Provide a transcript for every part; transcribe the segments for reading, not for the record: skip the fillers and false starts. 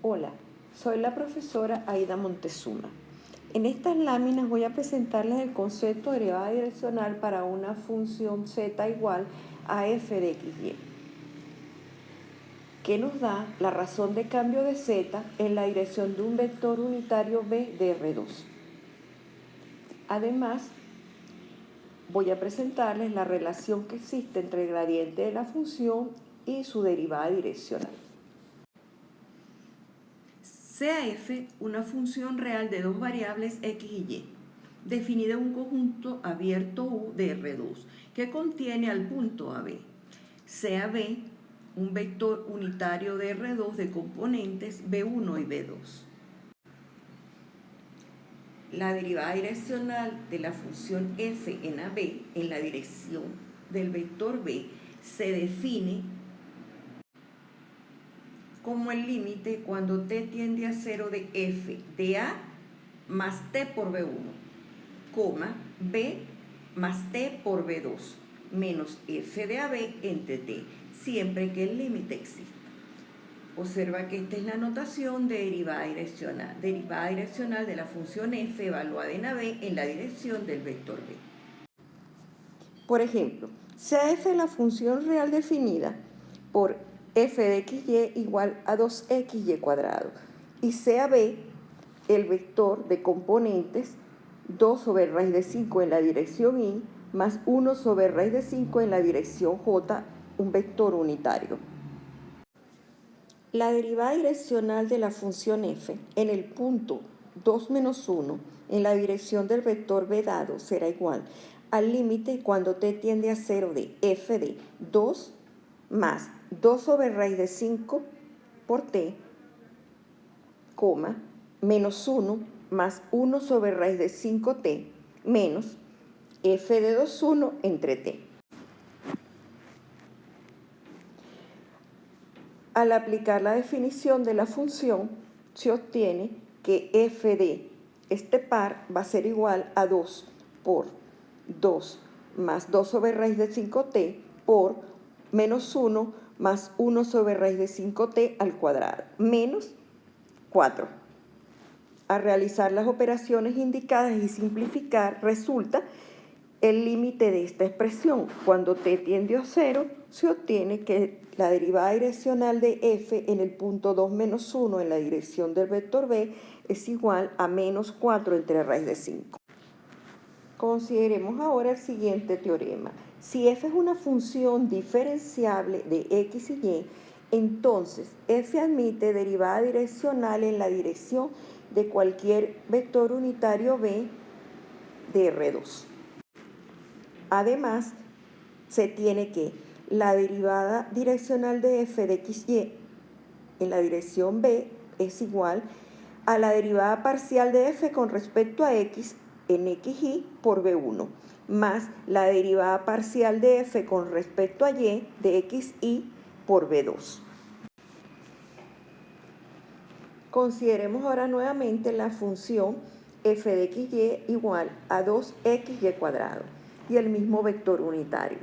Hola, soy la profesora Aida Montezuma. En estas láminas voy a presentarles el concepto de derivada direccional para una función z igual a f de xy, que nos da la razón de cambio de z en la dirección de un vector unitario b de R2. Además, voy a presentarles la relación que existe entre el gradiente de la función y su derivada direccional. Sea f una función real de dos variables x y y, definida en un conjunto abierto U de R2, que contiene al punto AB. Sea B un vector unitario de R2 de componentes B1 y B2. La derivada direccional de la función f en AB en la dirección del vector B se define como el límite cuando t tiende a 0 de f de a más t por b1, b más t por b2, menos f de ab entre t, siempre que el límite exista. Observa que esta es la notación de derivada direccional de la función f evaluada en ab en la dirección del vector b. Por ejemplo, sea f la función real definida por f de xy igual a 2xy cuadrado y sea b el vector de componentes 2 sobre raíz de 5 en la dirección y más 1 sobre raíz de 5 en la dirección j, un vector unitario. La derivada direccional de la función f en el punto 2 menos 1 en la dirección del vector b dado será igual al límite cuando t tiende a 0 de f de 2 más 2 sobre raíz de 5 por t, menos 1 más 1 sobre raíz de 5t menos f de 2,1 entre t. Al aplicar la definición de la función, se obtiene que f de este par va a ser igual a 2 por 2 más 2 sobre raíz de 5t por menos 1 más 1 sobre raíz de 5t al cuadrado, menos 4. Al realizar las operaciones indicadas y simplificar, resulta el límite de esta expresión. Cuando t tiende a 0, se obtiene que la derivada direccional de f en el punto 2 menos 1 en la dirección del vector b es igual a menos 4 entre raíz de 5. Consideremos ahora el siguiente teorema. Si f es una función diferenciable de x y y, entonces f admite derivada direccional en la dirección de cualquier vector unitario b de R2. Además, se tiene que la derivada direccional de f de xy en la dirección b es igual a la derivada parcial de f con respecto a x en xy por b1, más la derivada parcial de f con respecto a y de xy por b2. Consideremos ahora nuevamente la función f de xy igual a 2xy cuadrado y el mismo vector unitario.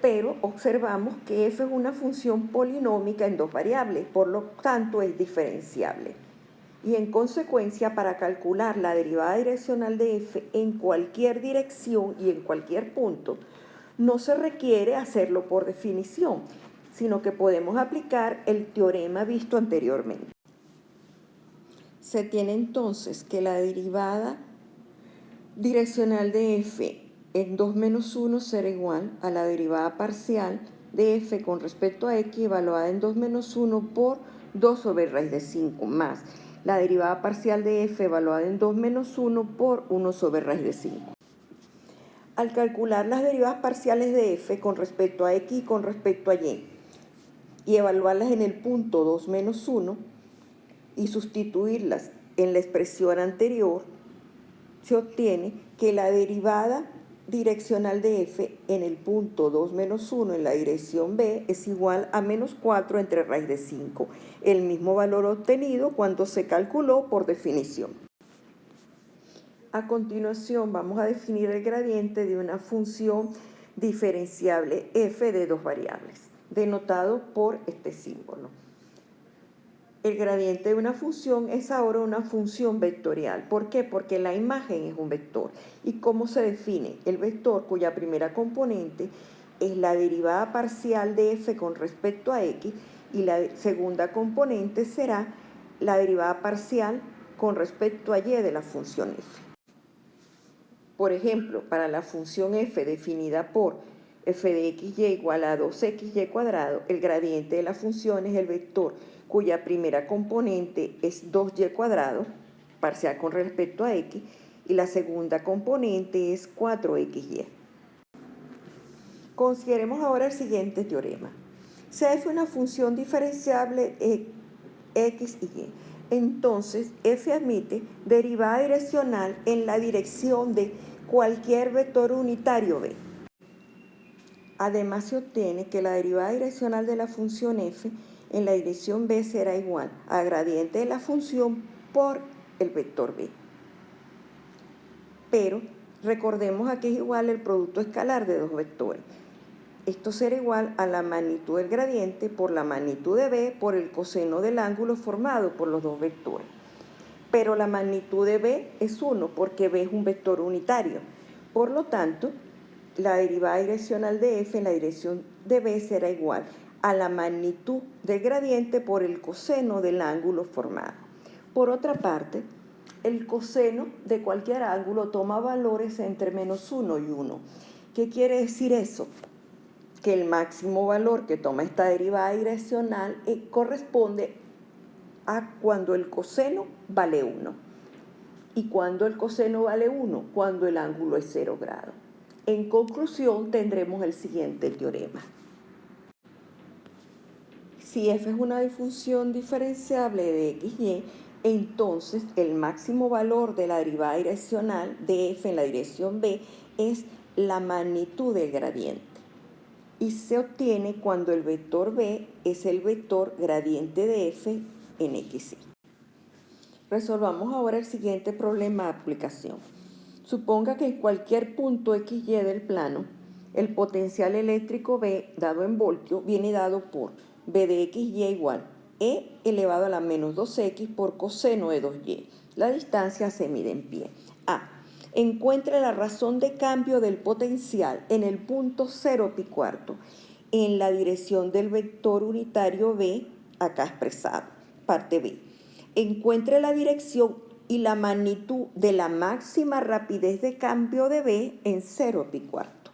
Pero observamos que f es una función polinómica en dos variables, por lo tanto es diferenciable. Y en consecuencia, para calcular la derivada direccional de f en cualquier dirección y en cualquier punto, no se requiere hacerlo por definición, sino que podemos aplicar el teorema visto anteriormente. Se tiene entonces que la derivada direccional de f en 2 menos 1 será igual a la derivada parcial de f con respecto a x evaluada en 2 menos 1 por 2 sobre raíz de 5 más la derivada parcial de f evaluada en 2 menos 1 por 1 sobre raíz de 5. Al calcular las derivadas parciales de f con respecto a x y con respecto a y evaluarlas en el punto 2 menos 1 y sustituirlas en la expresión anterior, se obtiene que la derivada direccional de f en el punto 2 menos 1 en la dirección b es igual a menos 4 entre raíz de 5, el mismo valor obtenido cuando se calculó por definición. A continuación vamos a definir el gradiente de una función diferenciable f de dos variables, denotado por este símbolo. El gradiente de una función es ahora una función vectorial. ¿Por qué? Porque la imagen es un vector. ¿Y cómo se define? El vector cuya primera componente es la derivada parcial de f con respecto a x y la segunda componente será la derivada parcial con respecto a y de la función f. Por ejemplo, para la función f definida por f de xy igual a 2xy cuadrado, el gradiente de la función es el vector cuya primera componente es 2y cuadrado, parcial con respecto a x, y la segunda componente es 4xy. Consideremos ahora el siguiente teorema. Si f es una función diferenciable x y y, entonces f admite derivada direccional en la dirección de cualquier vector unitario b. Además se obtiene que la derivada direccional de la función f en la dirección b será igual al gradiente de la función por el vector b. Pero recordemos a que es igual el producto escalar de dos vectores. Esto será igual a la magnitud del gradiente por la magnitud de b por el coseno del ángulo formado por los dos vectores. Pero la magnitud de b es 1 porque b es un vector unitario. Por lo tanto, la derivada direccional de f en la dirección de b será igual a la magnitud del gradiente por el coseno del ángulo formado. Por otra parte, el coseno de cualquier ángulo toma valores entre -1 y 1. ¿Qué quiere decir eso? Que el máximo valor que toma esta derivada direccional corresponde a cuando el coseno vale 1. ¿Y cuando el coseno vale 1? Cuando el ángulo es 0 grados. En conclusión, tendremos el siguiente teorema. Si f es una función diferenciable de x, y, entonces el máximo valor de la derivada direccional de f en la dirección b es la magnitud del gradiente. Y se obtiene cuando el vector b es el vector gradiente de f en x, y. Resolvamos ahora el siguiente problema de aplicación. Suponga que en cualquier punto xy del plano, el potencial eléctrico B dado en voltio viene dado por B de xy igual E elevado a la menos 2x por coseno de 2y. La distancia se mide en pie. A. Encuentre la razón de cambio del potencial en el punto 0 pi cuarto en la dirección del vector unitario B, acá expresado. Parte B. Encuentre la dirección y la magnitud de la máxima rapidez de cambio de B en 0 pi cuarto.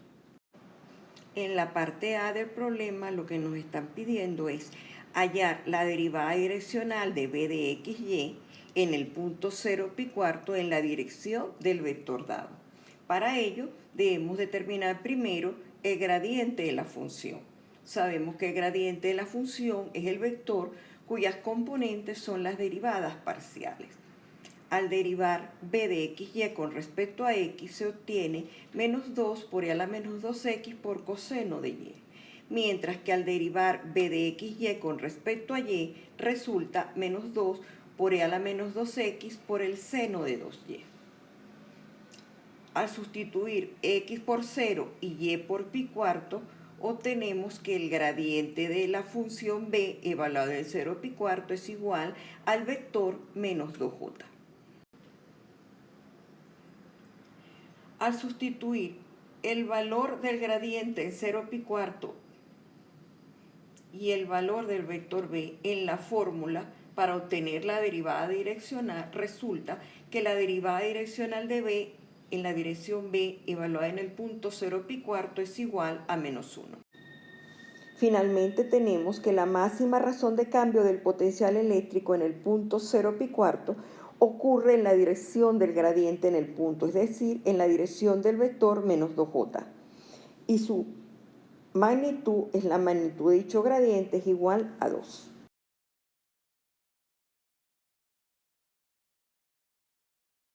En la parte A del problema lo que nos están pidiendo es hallar la derivada direccional de B de xy en el punto 0 pi cuarto en la dirección del vector dado. Para ello debemos determinar primero el gradiente de la función. Sabemos que el gradiente de la función es el vector cuyas componentes son las derivadas parciales. Al derivar b de xy con respecto a x se obtiene menos 2 por e a la menos 2x por coseno de y, mientras que al derivar b de xy con respecto a y resulta menos 2 por e a la menos 2x por el seno de 2y. Al sustituir x por 0 y y por pi cuarto, obtenemos que el gradiente de la función b evaluado en 0 pi cuarto es igual al vector menos 2j. Al sustituir el valor del gradiente en 0 pi cuarto y el valor del vector b en la fórmula para obtener la derivada direccional, resulta que la derivada direccional de b en la dirección b evaluada en el punto 0 pi cuarto es igual a menos 1. Finalmente tenemos que la máxima razón de cambio del potencial eléctrico en el punto 0 pi cuarto ocurre en la dirección del gradiente en el punto, es decir, en la dirección del vector menos 2j. Y su magnitud es la magnitud de dicho gradiente, es igual a 2.